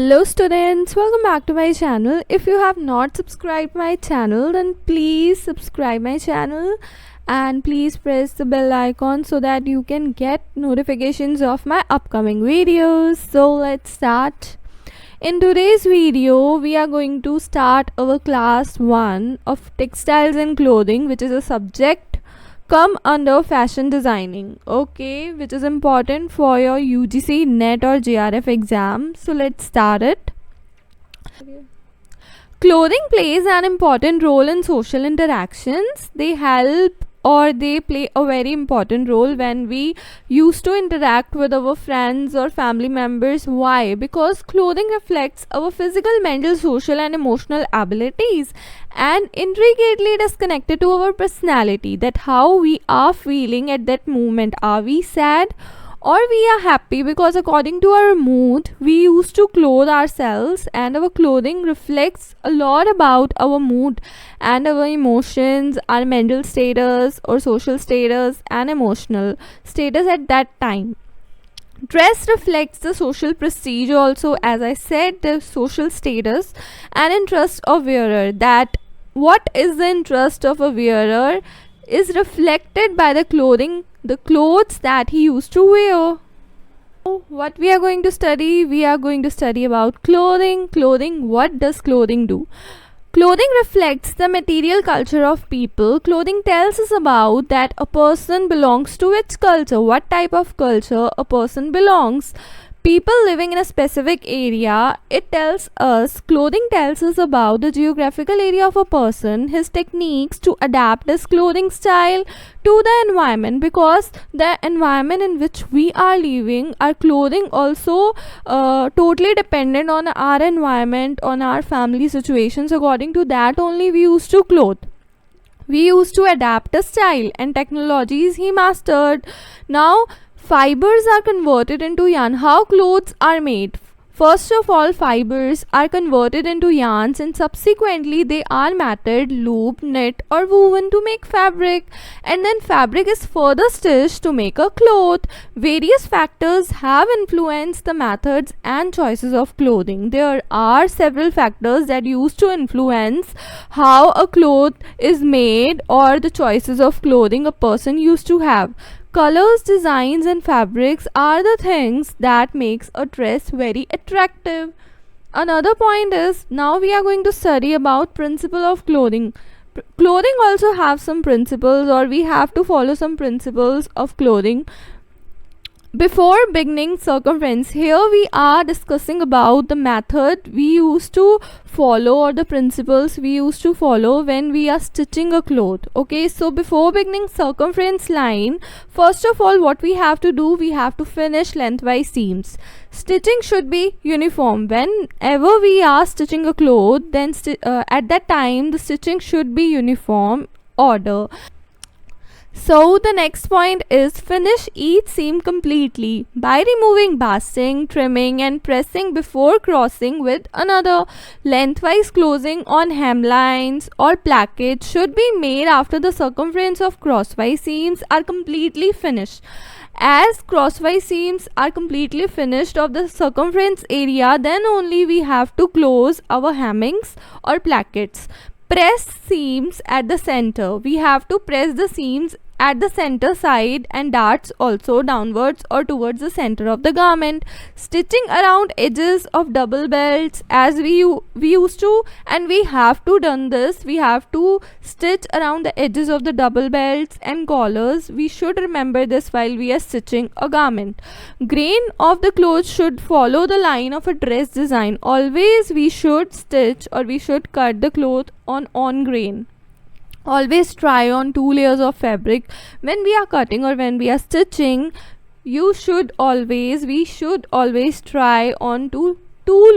Hello students, welcome back to my channel. If you have not subscribed my channel, then please subscribe my channel and please press the bell icon so that you can get notifications of my upcoming videos. So let's start. In today's video, we are going to start our class 1 of textiles and clothing, which is a subject come under fashion designing, okay, which is important for your UGC NET or JRF exam. So let's start it. Clothing plays an important role in social interactions. They help or they play a very important role when we used to interact with our friends or family members. Why? Because clothing reflects our physical, mental, social and emotional abilities and intricately it is connected to our personality, that how we are feeling at that moment. Are we sad or we are happy? Because according to our mood we used to clothe ourselves, and our clothing reflects a lot about our mood and our emotions, our mental status or social status and emotional status at that time. Dress reflects the social prestige also, as I said, the social status and interest of wearer. That what is the interest of a wearer is reflected by the clothes that he used to wear. What we are going to study? We are going to study about clothing. What does clothing do? Clothing reflects the material culture of people. Clothing tells us about that a person belongs to which culture, what type of culture a person belongs. People living in a specific area, it tells us, clothing tells us about the geographical area of a person, his techniques to adapt his clothing style to the environment, because the environment in which we are living, our clothing also totally dependent on our environment, on our family situations. According to that only we used to clothe. We used to adapt a style and technologies he mastered. Now fibers are converted into yarn. How clothes are made? First of all, fibers are converted into yarns and subsequently they are matted, looped, knit or woven to make fabric, and then fabric is further stitched to make a cloth. Various factors have influenced the methods and choices of clothing. There are several factors that used to influence how a cloth is made or the choices of clothing a person used to have. Colors, designs and fabrics are the things that makes a dress very attractive. Another point is, now we are going to study about principle of clothing. Clothing also have some principles, or we have to follow some principles of clothing. Before beginning circumference, here we are discussing about the method we used to follow or the principles we used to follow when we are stitching a cloth. Okay, so before beginning circumference line, first of all what we have to do, we have to finish lengthwise seams. Stitching should be uniform. Whenever we are stitching a cloth, then at that time the stitching should be uniform order. So the next point is finish each seam completely by removing basting, trimming and pressing before crossing with another. Lengthwise closing on hemlines or plackage should be made after the circumference of crosswise seams are completely finished. As crosswise seams are completely finished of the circumference area, then only we have to close our hemmings or plackets. Press seams at the center. We have to press the seams at the center side and darts also downwards or towards the center of the garment. Stitching around edges of double belts, as we used to, and we have to done this. We have to stitch around the edges of the double belts and collars. We should remember this while we are stitching a garment. Grain of the clothes should follow the line of a dress design. Always we should stitch or we should cut the cloth on grain. Always try on 2 layers of fabric when we are cutting or when we are stitching. We should always try on two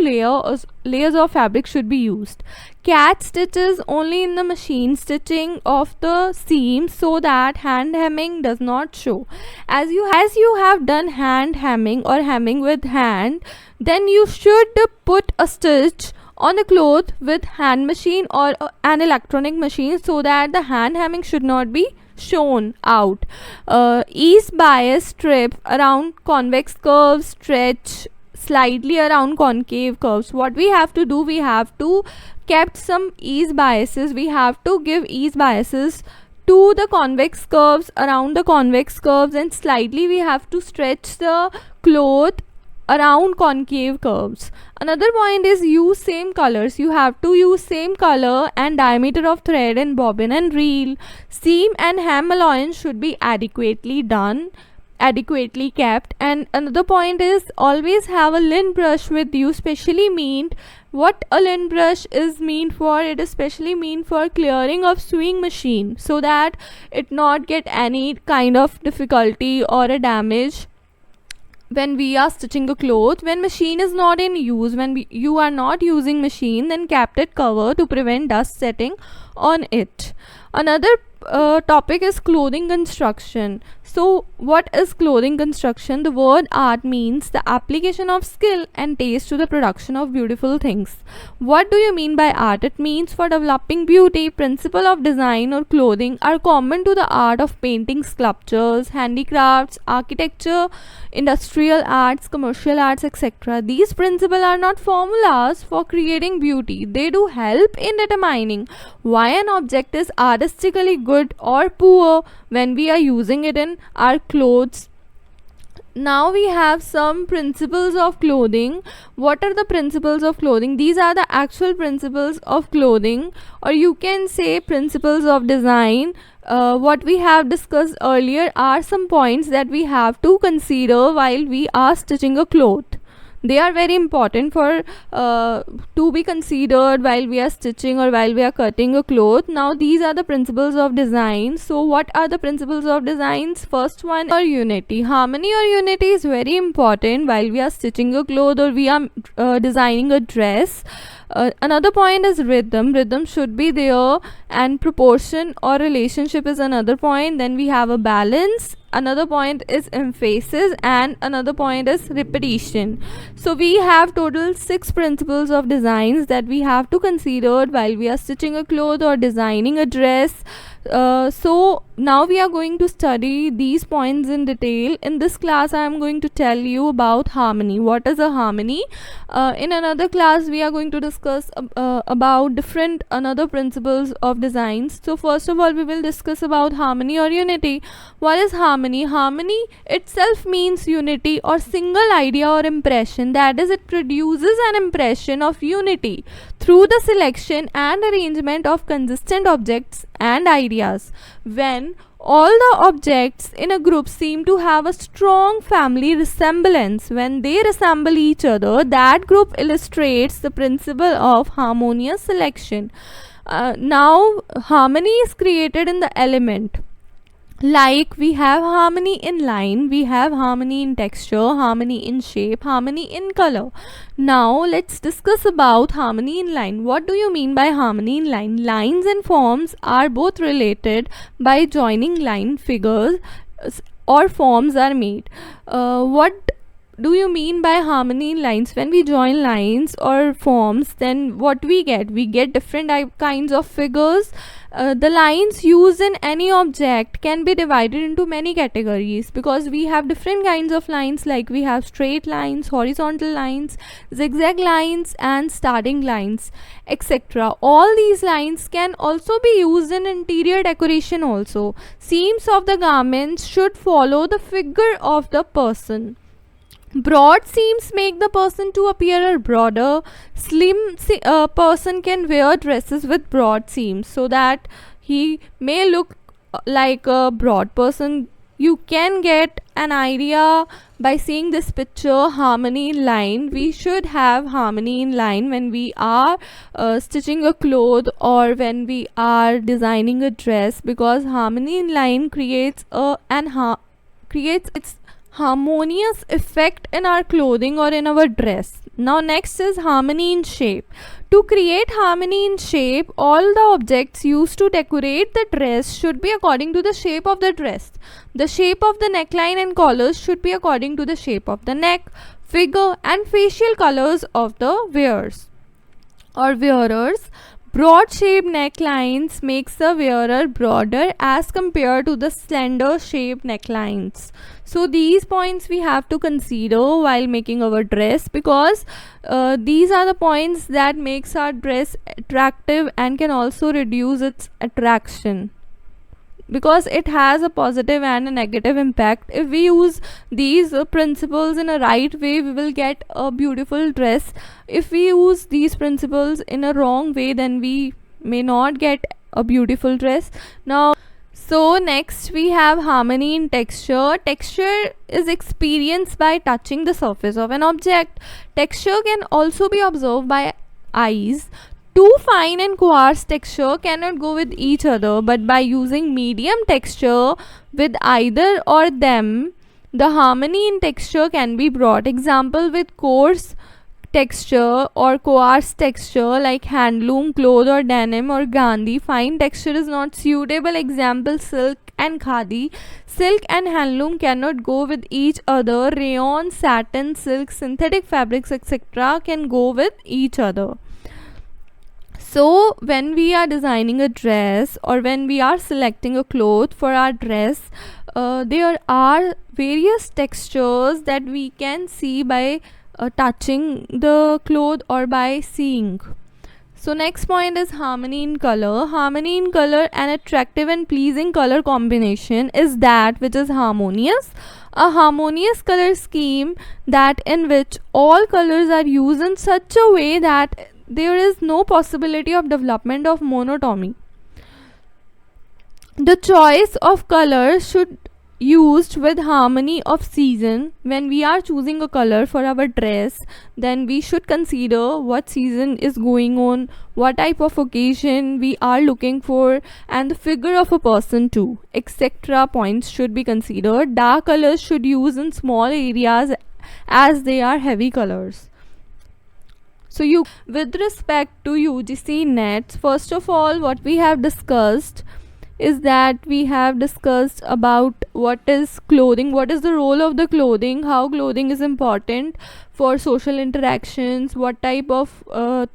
layers of fabric should be used. Catch stitches only in the machine stitching of the seams so that hand hemming does not show. As you have done hand hemming or hemming with hand, then you should put a stitch on the cloth with hand machine or an electronic machine so that the hand hemming should not be shown out. Ease bias strip around convex curves, stretch slightly around concave curves. What we have to do, we have to kept some ease biases. We have to give ease biases to the convex curves, around the convex curves, and slightly we have to stretch the cloth around concave curves. Another point is use same colors. You have to use same color and diameter of thread in bobbin and reel. Seam and hem allowance should be adequately kept. And another point is always have a lint brush with you, specially meant. What a lint brush is meant for, it is specially meant for clearing of sewing machine, so that it not get any kind of difficulty or a damage when we are stitching a cloth. When machine is not in use, when you are not using machine, then kept it cover to prevent dust setting on it. Another topic is clothing construction. So what is clothing construction? The word art means the application of skill and taste to the production of beautiful things. What do you mean by art? It means for developing beauty. Principle of design or clothing are common to the art of painting, sculptures, handicrafts, architecture, industrial arts, commercial arts, etc. These principles are not formulas for creating beauty. They do help in determining why an object is artistically good or poor when we are using it in our clothes. Now we have some principles of clothing. What are the principles of clothing? These are the actual principles of clothing, or you can say principles of design. What we have discussed earlier are some points that we have to consider while we are stitching a cloth. They are very important for to be considered while we are stitching or while we are cutting a cloth. Now these are the principles of design. So what are the principles of designs? First one are unity. Harmony or unity is very important while we are stitching a cloth or we are designing a dress. Another point is rhythm. Rhythm should be there, and proportion or relationship is another point. Then we have a balance. Another point is emphasis, and another point is repetition. So we have total 6 principles of designs that we have to consider while we are stitching a cloth or designing a dress. So now we are going to study these points in detail. In this class I am going to tell you about harmony. What is a harmony? In another class we are going to discuss about different another principles of designs. So first of all we will discuss about harmony or unity. What is harmony? Harmony itself means unity or single idea or impression. That is, it produces an impression of unity through the selection and arrangement of consistent objects and ideas. When all the objects in a group seem to have a strong family resemblance, when they resemble each other, that group illustrates the principle of harmonious selection. Now harmony is created in the element. Like we have harmony in line, we have harmony in texture, harmony in shape, harmony in color. Now let's discuss about harmony in line. What do you mean by harmony in line? Lines and forms are both related by joining line. Figures or forms are made. What do you mean by harmony in lines? When we join lines or forms, then what we get? We get different kinds of figures. The lines used in any object can be divided into many categories, because we have different kinds of lines, like we have straight lines, horizontal lines, zigzag lines, and starting lines, etc. All these lines can also be used in interior decoration also. Seams of the garments should follow the figure of the person. Broad seams make the person to appear broader. Slim person can wear dresses with broad seams so that he may look like a broad person. You can get an idea by seeing this picture. Harmony in line. We should have harmony in line when we are stitching a cloth or when we are designing a dress, because harmony in line creates its harmonious effect in our clothing or in our dress. Now next is harmony in shape. To create harmony in shape, all the objects used to decorate the dress should be according to the shape of the dress. The shape of the neckline and collars should be according to the shape of the neck, figure, and facial colors of the wearers. Broad shaped necklines makes the wearer broader as compared to the slender shaped necklines. So these points we have to consider while making our dress, because these are the points that makes our dress attractive and can also reduce its attraction, because it has a positive and a negative impact. If we use these principles in a right way, we will get a beautiful dress. If we use these principles in a wrong way, then we may not get a beautiful dress. Now, so next we have harmony in texture. Texture is experienced by touching the surface of an object. Texture can also be observed by eyes. Too fine and coarse texture cannot go with each other, but by using medium texture with either or them, the harmony in texture can be brought. Example with coarse texture or coarse texture like handloom, cloth or denim or gandhi. Fine texture is not suitable. Example silk and khadi. Silk and handloom cannot go with each other. Rayon, satin, silk, synthetic fabrics, etc. can go with each other. So when we are designing a dress or when we are selecting a cloth for our dress, there are various textures that we can see by touching the cloth or by seeing. So next point is harmony in color. Harmony in color, an attractive and pleasing color combination is that which is harmonious. A harmonious color scheme that in which all colors are used in such a way that there is no possibility of development of monotony. The choice of colors should used with harmony of season. When we are choosing a color for our dress, then we should consider what season is going on, what type of occasion we are looking for, and the figure of a person too, etc. points should be considered. Dark colors should use in small areas as they are heavy colors. So with respect to UGC NET, first of all, what we have discussed is that we have discussed about what is clothing, what is the role of the clothing, how clothing is important for social interactions, what type of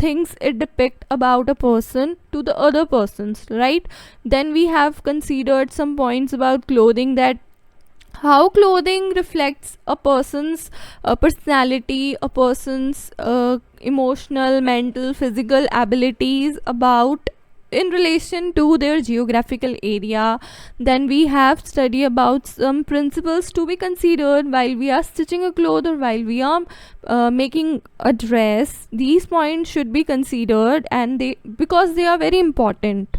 things it depict about a person to the other persons, right? Then we have considered some points about clothing, that how clothing reflects a person's personality, a person's emotional, mental, physical abilities about in relation to their geographical area. Then we have studied about some principles to be considered while we are stitching a cloth or while we are making a dress. These points should be considered, and because they are very important.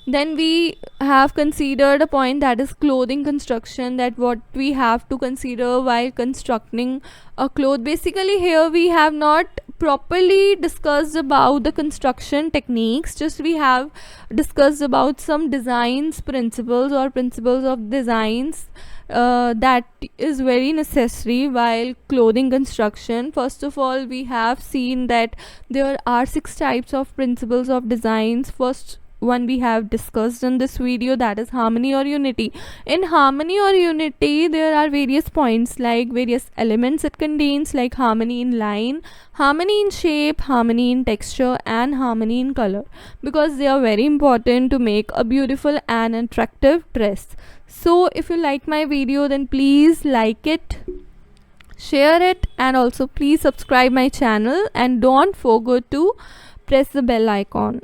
Then we have considered a point, that is clothing construction, that what we have to consider while constructing a cloth. Basically here we have not properly discussed about the construction techniques, just we have discussed about some designs principles or principles of designs that is very necessary while clothing construction. First of all, we have seen that there are 6 types of principles of designs. First one we have discussed in this video, that is harmony or unity. In harmony or unity, there are various points like various elements it contains, like harmony in line, harmony in shape, harmony in texture, and harmony in color, because they are very important to make a beautiful and attractive dress. So if you like my video, then please like it, share it, and also please subscribe my channel, and don't forget to press the bell icon.